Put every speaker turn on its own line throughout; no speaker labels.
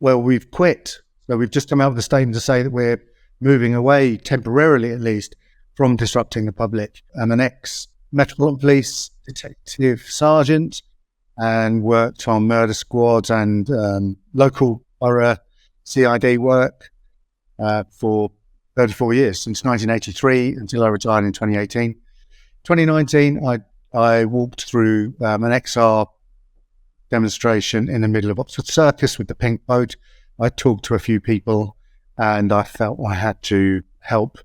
well, we've quit. So we've just come out with a statement to say that we're moving away, temporarily at least, from disrupting the public. I'm an ex-Metropolitan Police Detective Sergeant and worked on murder squads and local borough CID work for 34 years, since 1983 until I retired in 2018. 2019, I walked through an XR demonstration in the middle of Oxford Circus with the pink boat. I talked to a few people and I felt I had to help.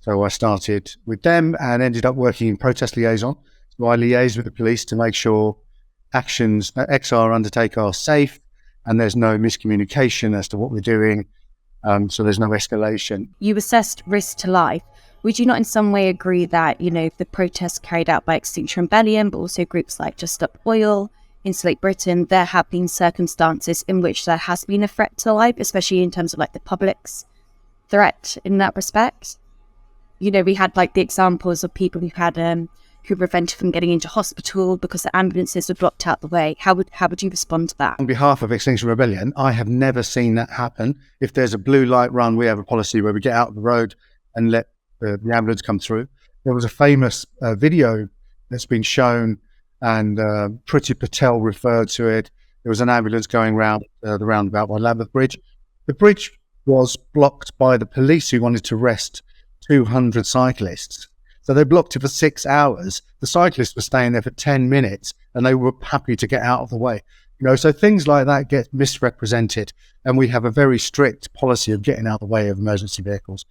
So I started with them and ended up working in protest liaison. So I liaise with the police to make sure actions that XR undertake are safe and there's no miscommunication as to what we're doing. So there's no escalation.
You assessed risk to life. Would you not in some way agree that, the protests carried out by Extinction Rebellion, but also groups like Just Stop Oil, Insulate Britain, there have been circumstances in which there has been a threat to life, especially in terms of the public's threat in that respect? We had the examples of people who had who were prevented from getting into hospital because the ambulances were blocked out the way. How would you respond to that?
On behalf of Extinction Rebellion, I have never seen that happen. If there's a blue light run, we have a policy where we get out of the road and let the ambulance come through. There was a famous video that's been shown, and Priti Patel referred to it. There was an ambulance going round the roundabout by Lambeth Bridge. The bridge was blocked by the police who wanted to arrest 200 cyclists. So they blocked it for 6 hours. The cyclists were staying there for 10 minutes and they were happy to get out of the way. So things like that get misrepresented, and we have a very strict policy of getting out of the way of emergency vehicles.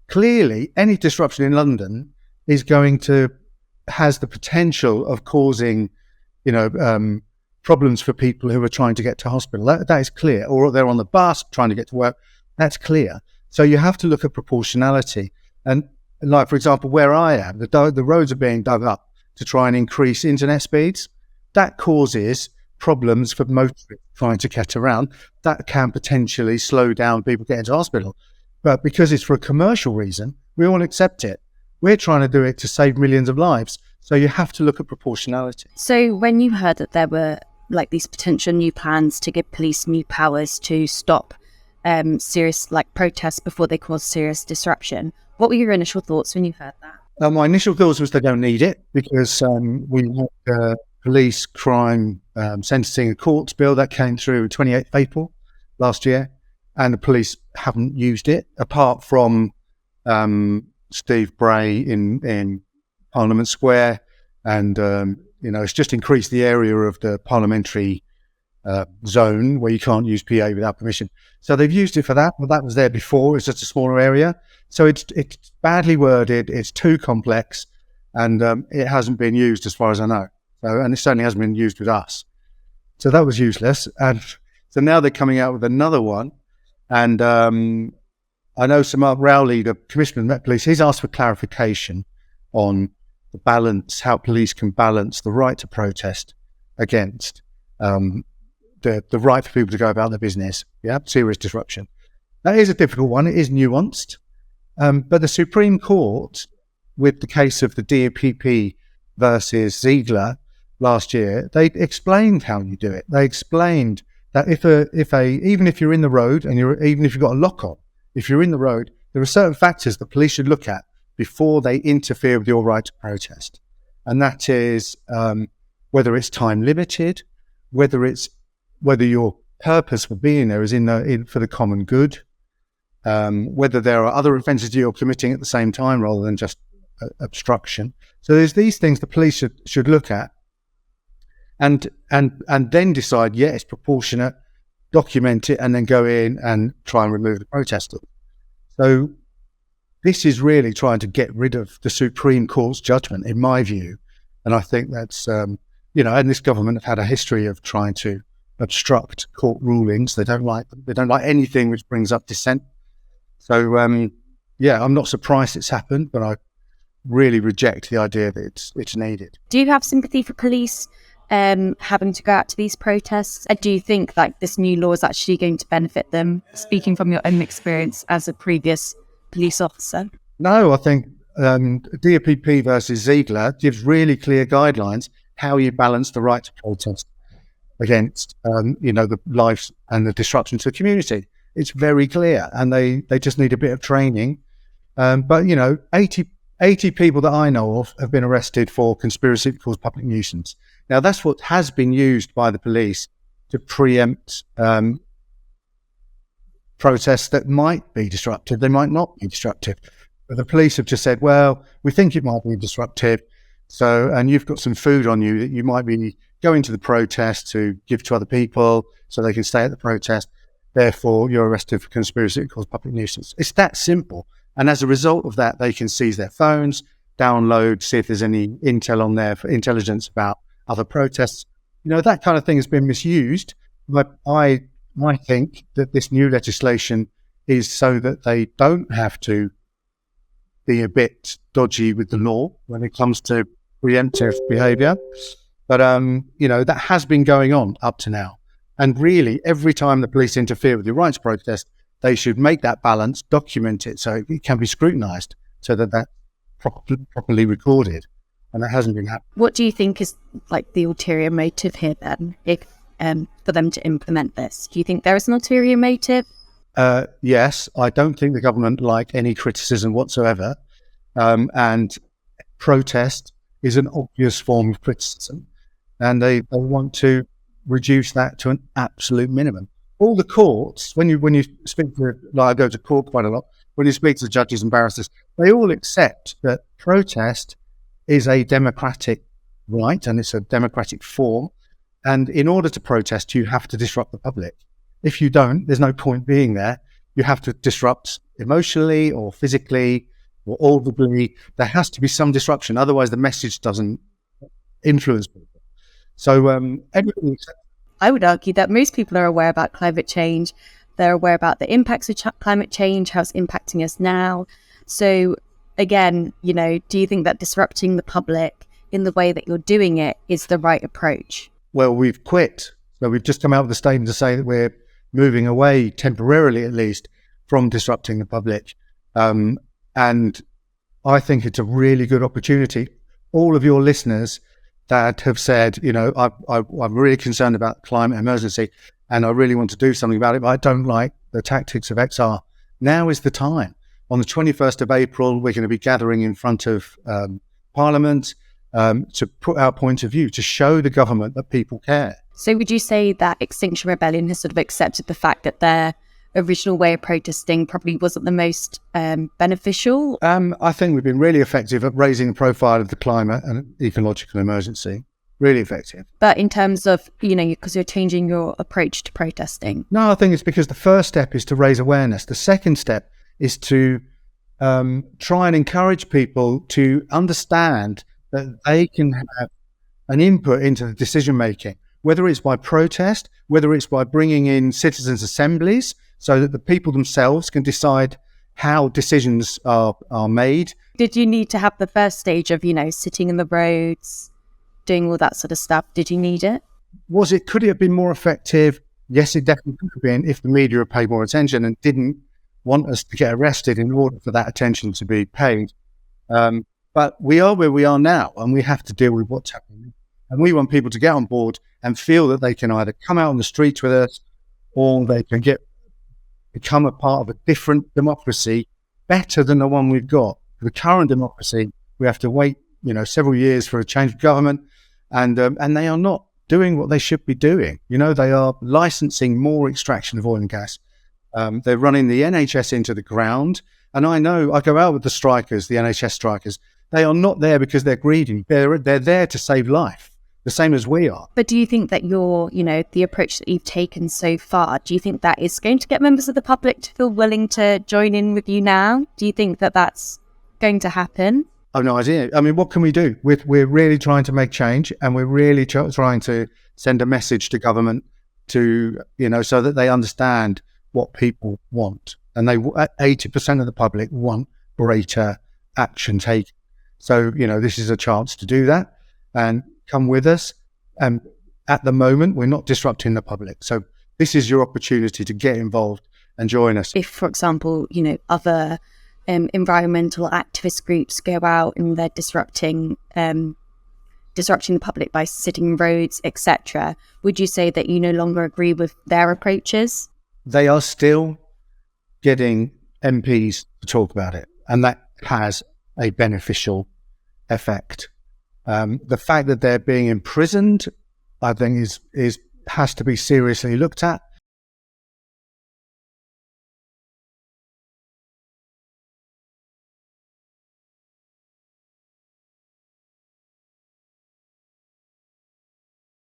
Clearly, any disruption in London has the potential of causing, problems for people who are trying to get to hospital. That is clear. Or they're on the bus trying to get to work. That's clear. So you have to look at proportionality. And for example, where I am, the roads are being dug up to try and increase internet speeds. That causes problems for motorists trying to get around. That can potentially slow down people getting to hospital. But because it's for a commercial reason, we all accept it. We're trying to do it to save millions of lives. So you have to look at proportionality.
So when you heard that there were these potential new plans to give police new powers to stop serious protests before they cause serious disruption, what were your initial thoughts when you heard that?
My initial thoughts was they don't need it because we had police crime sentencing and courts bill that came through 28th April last year. And the police haven't used it, apart from Steve Bray in Parliament Square. And, it's just increased the area of the parliamentary zone where you can't use PA without permission. So they've used it for that, but that was there before. It's just a smaller area. So it's badly worded, it's too complex, and it hasn't been used as far as I know. And it certainly hasn't been used with us. So that was useless. And so now they're coming out with another one. And I know Sir Mark Rowley, the Commissioner of Met Police, he's asked for clarification on the balance, how police can balance the right to protest against the right for people to go about their business. Yeah, serious disruption. That is a difficult one. It is nuanced. But the Supreme Court, with the case of the DPP versus Ziegler last year, they explained how you do it. They explained that even if you're in the road and even if you've got a lock on, if you're in the road, there are certain factors that police should look at before they interfere with your right to protest. And that is whether it's time limited, whether your purpose for being there is for the common good, whether there are other offences you're committing at the same time rather than just obstruction. So there's these things the police should look at. And then decide, it's proportionate, document it, and then go in and try and remove the protester. So this is really trying to get rid of the Supreme Court's judgment, in my view. And I think that's, and this government have had a history of trying to obstruct court rulings. They don't like anything which brings up dissent. So, I'm not surprised it's happened, but I really reject the idea that it's needed.
Do you have sympathy for police having to go out to these protests? And do you think this new law is actually going to benefit them, speaking from your own experience as a previous police officer?
No, I think DPP versus Ziegler gives really clear guidelines how you balance the right to protest. against, the lives and the disruption to the community. It's very clear, and they just need a bit of training. But 80 people that I know of have been arrested for conspiracy to cause public nuisance. Now, that's what has been used by the police to preempt protests that might be disruptive. They might not be disruptive. But the police have just said, well, we think it might be disruptive. So, and you've got some food on you that you might be going to the protest to give to other people so they can stay at the protest. Therefore, you're arrested for conspiracy to cause public nuisance. It's that simple. And as a result of that, they can seize their phones, download, see if there's any intel on there for intelligence about other protests. That kind of thing has been misused. But I think that this new legislation is so that they don't have to be a bit dodgy with the law when it comes to preemptive behaviour. But, that has been going on up to now. And really, every time the police interfere with the rights protest, they should make that balance, document it so it can be scrutinised, so that that's properly recorded. And that hasn't been happening.
What do you think is like the ulterior motive here then, if for them to implement this? Do you think there is an ulterior motive?
Yes, I don't think the government like any criticism whatsoever. And protest is an obvious form of criticism. And they want to reduce that to an absolute minimum. All the courts, when you speak to, I go to court quite a lot, when you speak to judges and barristers, they all accept that protest is a democratic right and it's a democratic form. And in order to protest, you have to disrupt the public. If you don't, there's no point being there. You have to disrupt emotionally or physically or audibly. There has to be some disruption. Otherwise, the message doesn't influence people. So everything.
I would argue that most people are aware about climate change. They're aware about the impacts of climate change, how it's impacting us now. So again, do you think that disrupting the public in the way that you're doing it is the right approach?
Well, we've quit. So we've just come out with a statement to say that we're moving away, temporarily at least, from disrupting the public. And I think it's a really good opportunity. All of your listeners that have said, I'm really concerned about the climate emergency and I really want to do something about it, but I don't like the tactics of XR. Now is the time. On the 21st of April, we're going to be gathering in front of Parliament to put our point of view, to show the government that people care.
So would you say that Extinction Rebellion has sort of accepted the fact that their original way of protesting probably wasn't the most beneficial?
I think we've been really effective at raising the profile of the climate and ecological emergency. Really effective.
But in terms of, because you're changing your approach to protesting?
No, I think it's because the first step is to raise awareness. The second step is to try and encourage people to understand that they can have an input into the decision making, whether it's by protest, whether it's by bringing in citizens' assemblies so that the people themselves can decide how decisions are made.
Did you need to have the first stage of, sitting in the roads, doing all that sort of stuff? Did you need it?
Could it have been more effective? Yes, it definitely could have been if the media had paid more attention and didn't want us to get arrested in order for that attention to be paid. But we are where we are now and we have to deal with what's happening. And we want people to get on board and feel that they can either come out on the streets with us or they can become a part of a different democracy, better than the one we've got. For the current democracy, we have to wait, several years for a change of government, and they are not doing what they should be doing. They are licensing more extraction of oil and gas. They're running the NHS into the ground. And I go out with the strikers, the NHS strikers. They are not there because they're greedy. They're there to save life, the same as we are.
But do you think that the approach that you've taken so far, do you think that is going to get members of the public to feel willing to join in with you now? Do you think that that's going to happen?
I've no idea. I mean, what can we do? We're really trying to make change, and we're really trying to send a message to government to, so that they understand what people want. And 80% of the public want greater action taken. So, this is a chance to do that and come with us. And at the moment, we're not disrupting the public. So this is your opportunity to get involved and join us.
If, for example, other environmental activist groups go out and they're disrupting disrupting the public by sitting in roads, etc. Would you say that you no longer agree with their approaches?
They are still getting MPs to talk about it, and that has a beneficial effect. The fact that they're being imprisoned, I think, has to be seriously looked at.